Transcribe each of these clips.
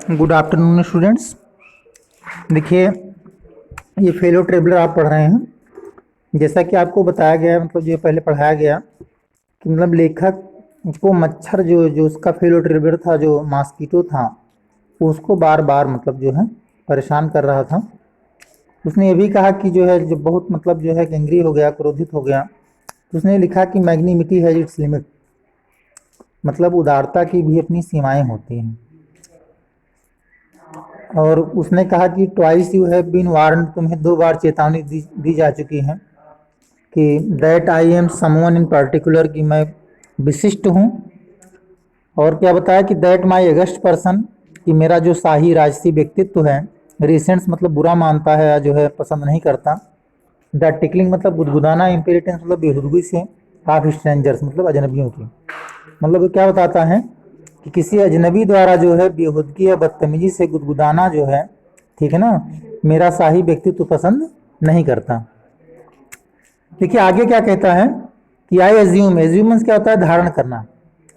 Good afternoon students. देखिए, ये fellow traveller आप पढ़ रहे हैं। जैसा कि आपको बताया गया, मतलब जो पहले पढ़ाया गया कि मतलब लेखक को मच्छर जो जो उसका फेलो ट्रेवलर था, जो मॉस्किटो था, उसको बार बार मतलब जो है परेशान कर रहा था। उसने ये भी कहा कि जो है, जो बहुत मतलब जो है एंग्री हो गया, क्रोधित हो गया। तो उसने लिखा कि मैग्निमिटी हैज इट्स लिमिट, मतलब उदारता की भी अपनी सीमाएं होती हैं। और उसने कहा कि twice you have been warn, तुम्हें 2 बार चेतावनी दी जा चुकी है कि that I am someone in particular, कि मैं विशिष्ट हूँ। और क्या बताया कि दैट माई अगस्ट पर्सन, कि मेरा जो शाही राजसी व्यक्तित्व है, रिसेंट्स मतलब बुरा मानता है या जो है पसंद नहीं करता। द टिकलिंग मतलब गुदगुदाना, इम्पेरिटेंस मतलब बेहुदगी से, हाफ स्ट्रेंजर्स मतलब अजनबियों की। मतलब वो क्या बताता है कि किसी अजनबी द्वारा जो है बेहुदगी या बदतमीजी से गुदगुदाना जो है, ठीक है ना, मेरा शाही व्यक्तित्व पसंद नहीं करता। देखिए आगे क्या कहता है कि आई एज्यूम, एज्यूमेंस क्या होता है, धारण करना।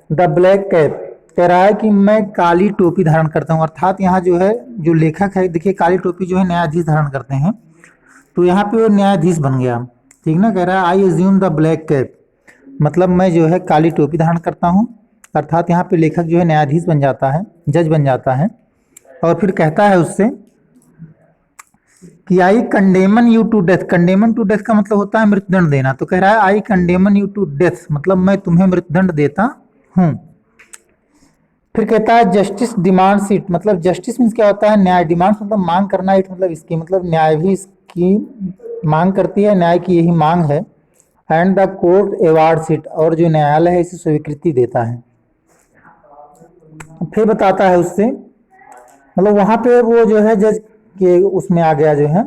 द ब्लैक कैप, कह रहा है कि मैं काली टोपी धारण करता हूँ। अर्थात यहाँ जो है, जो लेखक है, देखिए काली टोपी जो है न्यायाधीश धारण करते हैं, तो यहाँ पे वो न्यायाधीश बन गया। ठीक ना, कह रहा है I assume the black cap, मतलब मैं जो है काली टोपी धारण करता हूँ। अर्थात यहाँ पे लेखक जो है न्यायाधीश बन जाता है, जज बन जाता है। और फिर कहता है उससे कि I condemn you to death. Condemn to death का मतलब होता है मृत्युदंड देना। तो कह रहा है आई कंडेमन यू टू डेथ, मतलब मैं तुम्हें मृत्युदंड देता हूँ। फिर कहता है जस्टिस डिमांड्स इट, मतलब जस्टिस मीन्स क्या होता है, न्याय। डिमांड्स मतलब मांग करना, इट मतलब इसकी, मतलब न्याय भी इसकी मांग करती है, न्याय की यही मांग है। And the court awards it, और जो न्यायालय है इसे स्वीकृति देता है। फिर बताता है उससे, मतलब वहां पे वो जो है जज के उसमें आ गया जो है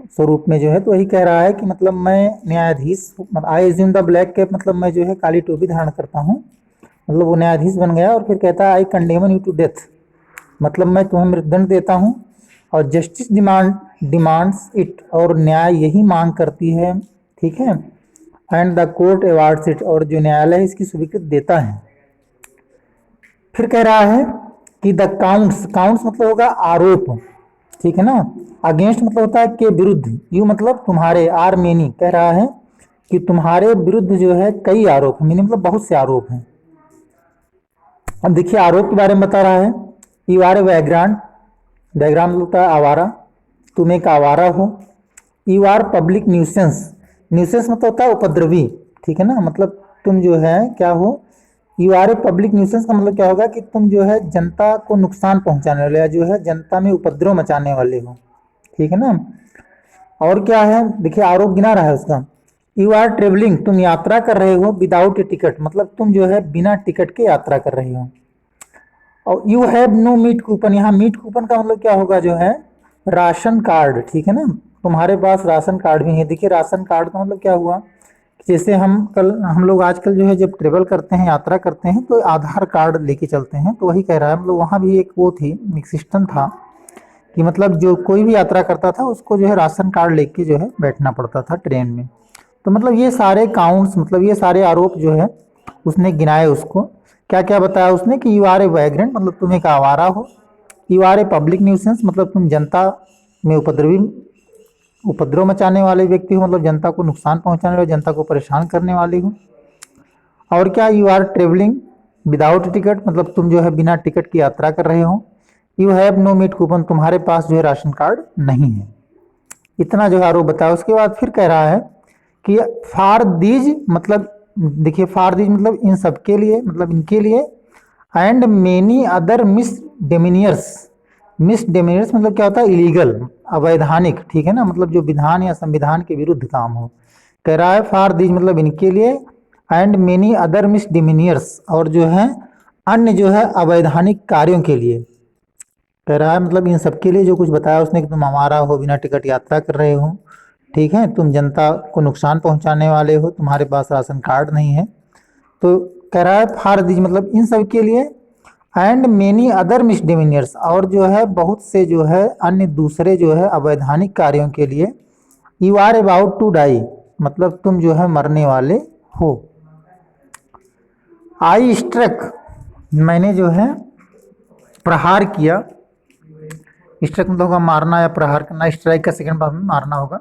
स्वरूप में जो है, तो वही कह रहा है कि मतलब मैं न्यायाधीश, I assume the black cap, मतलब मैं जो है काली टोपी धारण करता हूँ। मतलब वो न्यायाधीश बन गया। और फिर कहता है आई कंडेमन यू टू डेथ, मतलब मैं तुम्हें मृत्युदंड देता हूँ। और जस्टिस डिमांड्स इट, और न्याय यही मांग करती है, ठीक है। And the court awards it, और जो न्यायालय है इसकी स्वीकृति देता है। फिर कह रहा है कि द काउंट्स, काउंट्स मतलब होगा आरोप, ठीक है ना। अगेंस्ट मतलब होता है के विरुद्ध, यू मतलब तुम्हारे, आर मेनी, कह रहा है कि तुम्हारे विरुद्ध जो है कई आरोप है, मेनी मतलब बहुत से आरोप हैं। अब देखिए आरोप के बारे में बता रहा है, यू आर ए वैग्रांड, वैग्रांड मतलब होता है आवारा, तुम एक आवारा हो। You are public nuisance, nuisance मतलब होता है उपद्रवी, ठीक है ना, मतलब तुम जो है क्या हो। You are a public nuisance का मतलब क्या होगा कि तुम जो है जनता को नुकसान पहुंचाने वाले, या जो है जनता में उपद्रव मचाने वाले हो, ठीक है ना। और क्या है, देखिए आरोप गिना रहा है उसका। यू आर ट्रेवलिंग, तुम यात्रा कर रहे हो विदाउट ए टिकट, मतलब तुम जो है बिना टिकट के यात्रा कर रहे हो। और you have no meat coupon, यहाँ मीट कूपन का मतलब क्या होगा, जो है राशन कार्ड, ठीक है ना, तुम्हारे पास राशन कार्ड भी है। देखिए राशन कार्ड का मतलब क्या हुआ, जैसे हम लोग आजकल जो है जब ट्रेवल करते हैं, यात्रा करते हैं, तो आधार कार्ड लेके चलते हैं। तो वही कह रहा है, मतलब वहाँ भी एक वो थी, एक सिस्टम था कि मतलब जो कोई भी यात्रा करता था उसको जो है राशन कार्ड लेके जो है बैठना पड़ता था ट्रेन में। तो मतलब ये सारे काउंट्स, मतलब ये सारे आरोप जो है उसने गिनाए उसको। क्या क्या बताया उसने कि यू आर ए वैग्रेंट, मतलब तुम एक आवारा हो। You are a public nuisance, मतलब तुम जनता में उपद्रव मचाने वाले व्यक्ति हो, मतलब जनता को नुकसान पहुंचाने वाले, जनता को परेशान करने वाले हो। और क्या, you are travelling without ticket, मतलब तुम जो है बिना टिकट की यात्रा कर रहे हो। You have no meat coupon, तुम्हारे पास जो है राशन कार्ड नहीं है। इतना जो है आरोप बताया। उसके बाद फिर कह रहा है कि फार दीज, मतलब देखिए फार दीज मतलब इन सब के लिए, मतलब इनके लिए। एंड मेनी अदर मिसडेमिनियर्स मतलब क्या होता है, इलीगल, अवैधानिक, ठीक है ना, मतलब जो विधान या संविधान के विरुद्ध काम हो। कह रहा है फार दीज मतलब इनके लिए, एंड मेनी अदर मिसडेमिनियर्स, और जो है अन्य जो है अवैधानिक कार्यों के लिए। कह रहा है मतलब इन सब के लिए जो कुछ बताया उसने, कि तुम हमारा हो, बिना टिकट यात्रा कर रहे हो, ठीक है, तुम जनता को नुकसान पहुंचाने वाले हो, तुम्हारे पास राशन कार्ड नहीं है। तो कह रहा है फार दीज मतलब इन सब के लिए, एंड मेनी अदर मिसडिमिनियर्स, और जो है बहुत से जो है अन्य दूसरे जो है अवैधानिक कार्यों के लिए। You are about to die, मतलब तुम जो है मरने वाले हो। आई स्ट्रक, मैंने जो है प्रहार किया। स्ट्रक मतलब होगा मारना या प्रहार करना, स्ट्राइक का सेकंड भाग में मारना होगा।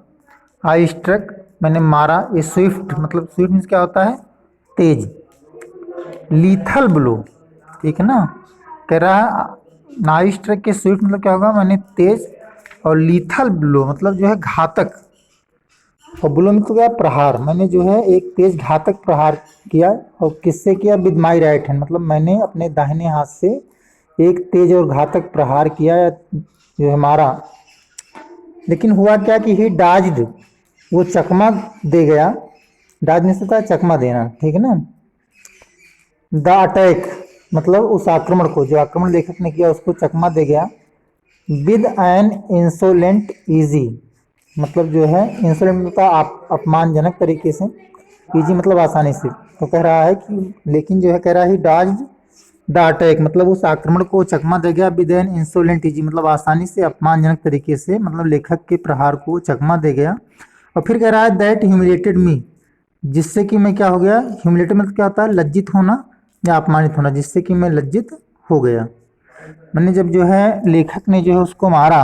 आई स्ट्रक मैंने मारा, ये स्विफ्ट मतलब स्विफ्ट मीन्स क्या होता है, तेज। लीथल ब्लो, ठीक है ना, कह रहा है आई स्ट्रक के स्विफ्ट मतलब क्या होगा, मैंने तेज, और लीथल ब्लो मतलब जो है घातक, और ब्लो मतलब क्या, प्रहार, मैंने जो है एक तेज घातक प्रहार किया। और किससे किया, विद माई राइट हैंड मतलब मैंने अपने दाहिने हाथ से एक तेज और घातक प्रहार किया या जो है मारा। लेकिन हुआ क्या कि ही डाज्ड, वो चकमा दे गया। डाज में से था चकमा देना, ठीक है ना। द अटैक मतलब उस आक्रमण को, जो आक्रमण लेखक ने किया उसको चकमा दे गया। विद एन इंसोलेंट इजी मतलब जो है इंसोलेंट मतलब अपमानजनक तरीके से, इजी मतलब आसानी से। तो कह रहा है कि लेकिन जो है कह रहा है डॉज्ड द अटैक मतलब उस आक्रमण को चकमा दे गया। विद एन इंसोलेंट इजी मतलब आसानी से अपमानजनक तरीके से, मतलब लेखक के प्रहार को चकमा दे गया। और फिर कह रहा है दैट ह्यूमिलेटेड मी, जिससे कि मैं क्या हो गया, ह्यूमिलेटेड मतलब क्या होता है, लज्जित होना या अपमानित होना, जिससे कि मैं लज्जित हो गया। मैंने जब जो है लेखक ने जो है उसको मारा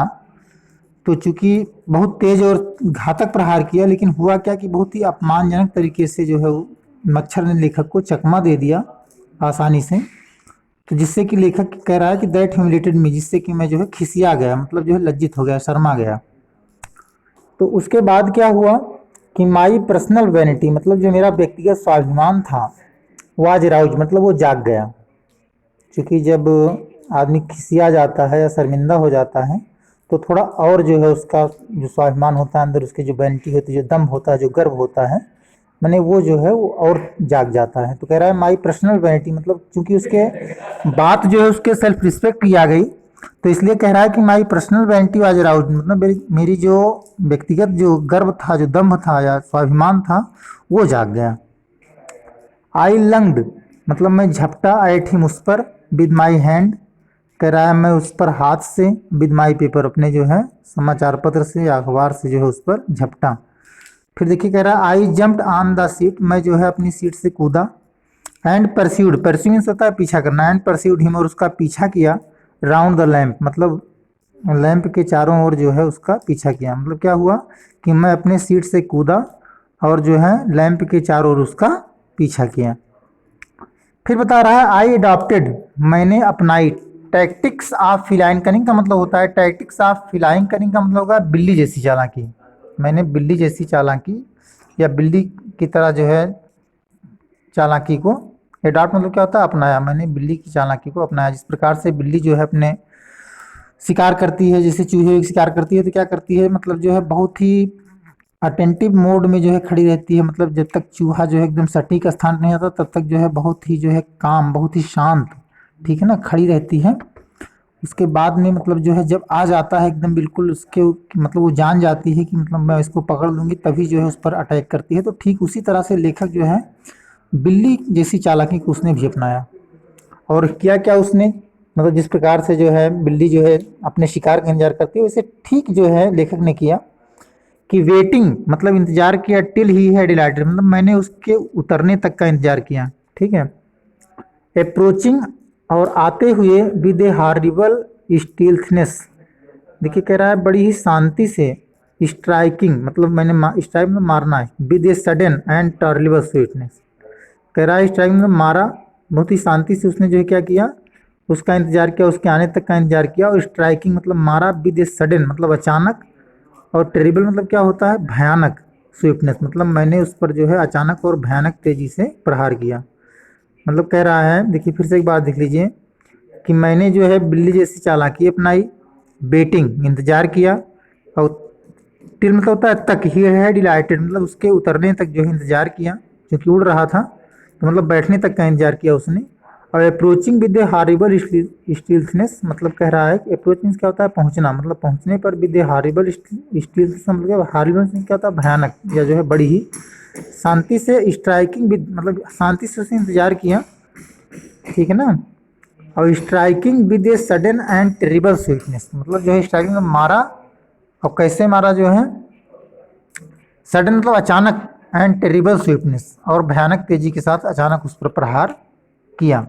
तो चूंकि बहुत तेज और घातक प्रहार किया, लेकिन हुआ क्या कि बहुत ही अपमानजनक तरीके से जो है मच्छर ने लेखक को चकमा दे दिया आसानी से। तो जिससे कि लेखक कह रहा है कि दैट ह्यूमिलेटेड मी, जिससे कि मैं जो है खिसिया गया मतलब जो है लज्जित हो गया, शर्मा गया। तो उसके बाद क्या हुआ कि माई पर्सनल वैनिटी मतलब जो मेरा व्यक्तिगत स्वाभिमान था, वाज राउज मतलब वो जाग गया। क्योंकि जब आदमी खिसिया जाता है या शर्मिंदा हो जाता है तो थोड़ा और जो है उसका जो स्वाभिमान होता है अंदर, उसकी जो वैनिटी होती है, जो दम होता है, जो गर्व होता है, मैंने वो जो है वो और जाग जाता है। तो कह रहा है माई पर्सनल वैनिटी मतलब चूंकि उसके बात जो है उसके सेल्फ रिस्पेक्ट की आ गई, तो इसलिए कह रहा है कि my personal vanity was aroused मतलब मेरी जो व्यक्तिगत जो गर्व था, जो दम्भ था या स्वाभिमान था, वो जाग गया। आई लंग्ड मतलब मैं झपटा एट हिम उस पर, विद माई हैंड कह रहा है मैं उस पर हाथ से, विद माई पेपर अपने जो है समाचार पत्र से या अखबार से जो है उस पर झपटा। फिर देखिए कह रहा है आई जम्प्ड ऑन द सीट मैं जो है अपनी सीट से कूदा। एंड परस्यूड, परस्यू मीन्स होता है पीछा करना, एंड परस्यूड हिम और उसका पीछा किया। राउंड द लैंप मतलब लैंप के चारों ओर जो है उसका पीछा किया। मतलब क्या हुआ कि मैं अपने सीट से कूदा और जो है लैंप के चारों ओर उसका पीछा किया। फिर बता रहा है आई अडॉप्टेड मैंने अपनाई टैक्टिक्स ऑफ फिलाइन कनिंग का मतलब होता है, टैक्टिक्स ऑफ फिलाइन कनिंग का मतलब होगा बिल्ली जैसी चालाकी। मैंने बिल्ली जैसी चालाकी या बिल्ली की तरह जो है चालाकी को, एडॉप्ट मतलब क्या होता है, अपनाया। मैंने बिल्ली की चालाकी को अपनाया। जिस प्रकार से बिल्ली जो है अपने शिकार करती है, जैसे चूहे की शिकार करती है, तो क्या करती है मतलब जो है बहुत ही अटेंटिव मोड में जो है खड़ी रहती है। मतलब जब तक चूहा जो है एकदम सटीक स्थान नहीं आता तब तक जो है बहुत ही जो है काम, बहुत ही शांत, ठीक है ना, खड़ी रहती है। उसके बाद में मतलब जो है जब आ जाता है एकदम बिल्कुल उसके मतलब वो जान जाती है कि मतलब मैं इसको पकड़ लूंगी, तभी जो है उस पर अटैक करती है। तो ठीक उसी तरह से लेखक जो है बिल्ली जैसी चालाकी को उसने भी अपनाया। और किया क्या उसने, मतलब जिस प्रकार से जो है बिल्ली जो है अपने शिकार का इंतजार करती है, वैसे ठीक जो है लेखक ने किया कि वेटिंग मतलब इंतजार किया, टिल ही है डिलाइटेड मतलब मैंने उसके उतरने तक का इंतजार किया, ठीक है। अप्रोचिंग और आते हुए विद ए हॉरिबल स्टील्थनेस, देखिए कह रहा है बड़ी ही शांति से, स्ट्राइकिंग मतलब मैंने स्ट्राइक में मारना है, with a sudden and terrible sweetness, कह रहा है स्ट्राइक में मारा, बहुत ही शांति से उसने जो है क्या किया, उसका इंतजार किया, उसके आने तक का इंतजार किया। और स्ट्राइकिंग मतलब मारा, विद ए सडन मतलब अचानक, और टेरिबल मतलब क्या होता है, भयानक, स्विफ्टनेस मतलब मैंने उस पर जो है अचानक और भयानक तेजी से प्रहार किया। मतलब कह रहा है, देखिए फिर से एक बार देख लीजिए कि मैंने जो है बिल्ली जैसी चालाकी अपनाई, बेटिंग इंतजार किया, और टिल मतलब होता है तक, ही है डिलाइटेड मतलब उसके उतरने तक जो है इंतजार किया, क्योंकि उड़ रहा था तो मतलब बैठने तक का इंतजार किया उसने। और अप्रोचिंग विद ए हॉरिबल स्टील्थनेस मतलब कह रहा है कि अप्रोच मीन्स क्या होता है, पहुंचना, मतलब पहुंचने पर विद ए हॉरिबल स्टील्थनेस मतलब हॉरिबल मीन्स क्या होता है, भयानक या जो है बड़ी ही शांति से, स्ट्राइकिंग विद मतलब शांति से उसने इंतजार किया, ठीक है ना। और striking with a sudden and terrible sweetness मतलब जो है स्ट्राइकिंग में मारा, और कैसे मारा जो है, सडन मतलब अचानक, एंड टेरिबल स्वीटनेस और भयानक तेजी के साथ अचानक उस पर प्रहार किया।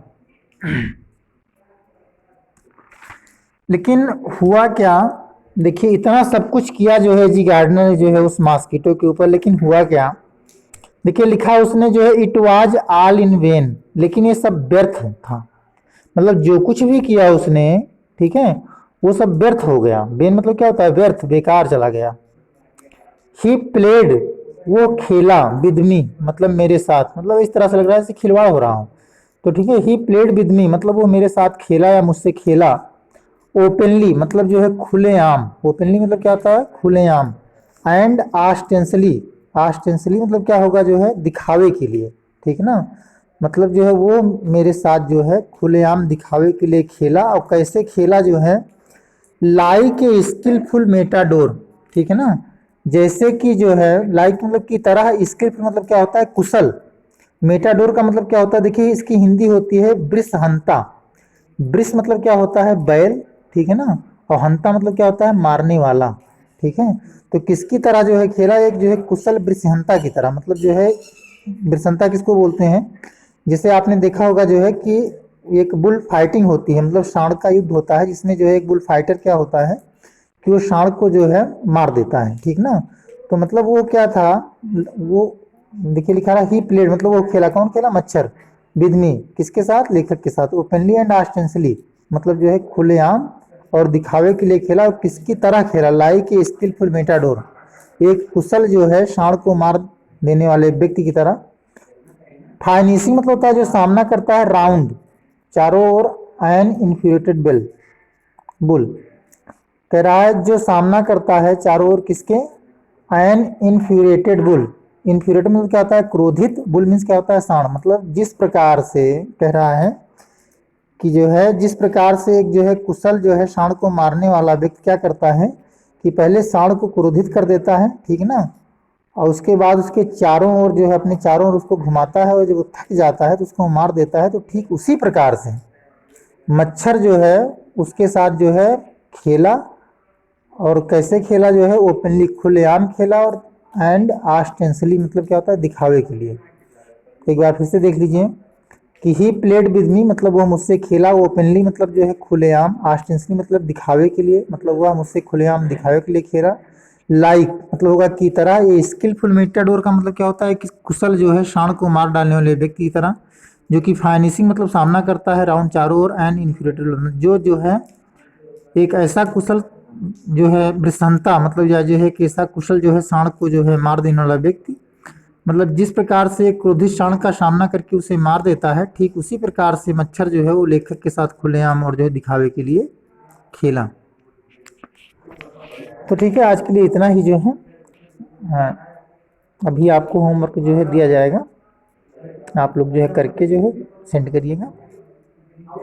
लेकिन हुआ क्या देखिए इतना सब कुछ किया जो है जी गार्डनर ने जो है उस मॉस्किटो के ऊपर, लेकिन हुआ क्या। देखिए लिखा उसने जो है it was all in when, लेकिन ये सब व्यर्थ था। मतलब जो कुछ भी किया उसने, ठीक है, वो सब व्यर्थ हो गया। वेन मतलब क्या होता है, व्यर्थ, बेकार चला गया। ही प्लेड, वो खेला, विद मी मतलब मेरे साथ, मतलब इस तरह से लग रहा है जैसे खिलवाड़ हो रहा हूँ। तो ठीक है, ही प्लेड विद मी मतलब वो मेरे साथ खेला या मुझसे खेला। ओपनली मतलब जो है खुलेआम, ओपनली मतलब क्या होता है, खुलेआम। एंड ऑस्टेंसली, ऑस्टेंसली मतलब क्या होगा, जो है दिखावे के लिए, ठीक है ना। मतलब जो है वो मेरे साथ जो है खुलेआम दिखावे के लिए खेला। और कैसे खेला जो है, लाइक ए स्किलफुल मेटाडोर, ठीक है ना। जैसे कि जो है लाइक मतलब की तरह, स्किलफुल मतलब क्या होता है, कुशल। मेटाडोर का मतलब क्या होता है, देखिए इसकी हिंदी होती है वृषहंता। वृष मतलब क्या होता है, बैल, ठीक है ना। और हंता मतलब क्या होता है, मारने वाला, ठीक है। तो किसकी तरह जो है खेला, एक जो है कुशल वृषहंता की तरह। मतलब जो है वृषहंता किसको बोलते हैं, जैसे आपने देखा होगा जो है कि एक बुल फाइटिंग होती है, मतलब सांड का युद्ध होता है, जिसमें जो है एक बुल फाइटर क्या होता है कि वो सांड को जो है मार देता है, ठीक ना। तो मतलब वो क्या था, वो देखिए लिखा रहा ही प्लेड मतलब वो खेला, कौन खेला, मच्छर। विद मी किसके साथ, लेखक के साथ। ओपनली एंड ऑस्टेंसली मतलब जो है खुलेआम और दिखावे के लिए खेला। और किसकी तरह खेला, लाइक ए स्किलफुल मेटाडोर, एक कुशल जो है सांड को मार देने वाले व्यक्ति की तरह। फाइनिशिंग मतलब होता है जो सामना करता है, राउंड, चारों ओर, एन इन्फ्यूरेटेड बेल, बुल। कह रहा है जो सामना करता है चारों ओर किसके, एन इन्फ्यूरेटेड बुल। इन्फ्यूरेटेड मतलब क्या होता है, क्रोधित। बुल मीन्स क्या होता है, सांड। मतलब जिस प्रकार से कह रहा है कि जो है जिस प्रकार से एक जो है कुशल जो है सांड को मारने वाला व्यक्ति क्या करता है कि पहले सांड को क्रोधित कर देता है, ठीक है ना। और उसके बाद उसके चारों ओर जो है अपने चारों ओर उसको घुमाता है, और जब वो थक जाता है तो उसको मार देता है। तो ठीक उसी प्रकार से मच्छर जो है उसके साथ जो है खेला। और कैसे खेला, जो है ओपनली खुलेआम खेला। और एंड ऑस्टेंसली मतलब क्या होता है, दिखावे के लिए। एक बार फिर से देख लीजिए कि ही प्लेड विद मी मतलब वह मुझसे खेला। ओपनली मतलब जो है खुलेआम, ऑस्टेंसली मतलब दिखावे के लिए, मतलब वह मुझसे खुलेआम दिखावे के लिए खेला। लाइक मतलब होगा की तरह। ये स्किलफुल मेटाडोर का मतलब क्या होता है कि कुशल जो है सांड को मार डालने वाले व्यक्ति की तरह। जो कि फाइनिशिंग मतलब सामना करता है, राउंड चारों ओर, एंड इन्फ्यूरेटेड जो है एक ऐसा कुशल जो है वृषणता मतलब या जो है कि ऐसा कुशल जो है सांड को जो है मार देने वाला व्यक्ति। मतलब जिस प्रकार से एक क्रोधित सांड का सामना करके उसे मार देता है, ठीक उसी प्रकार से मच्छर जो है वो लेखक के साथ खुलेआम और जो है दिखावे के लिए खेला। तो ठीक है, आज के लिए इतना ही जो है। हाँ, अभी आपको होमवर्क जो है दिया जाएगा, आप लोग जो है करके जो है सेंड करिएगा।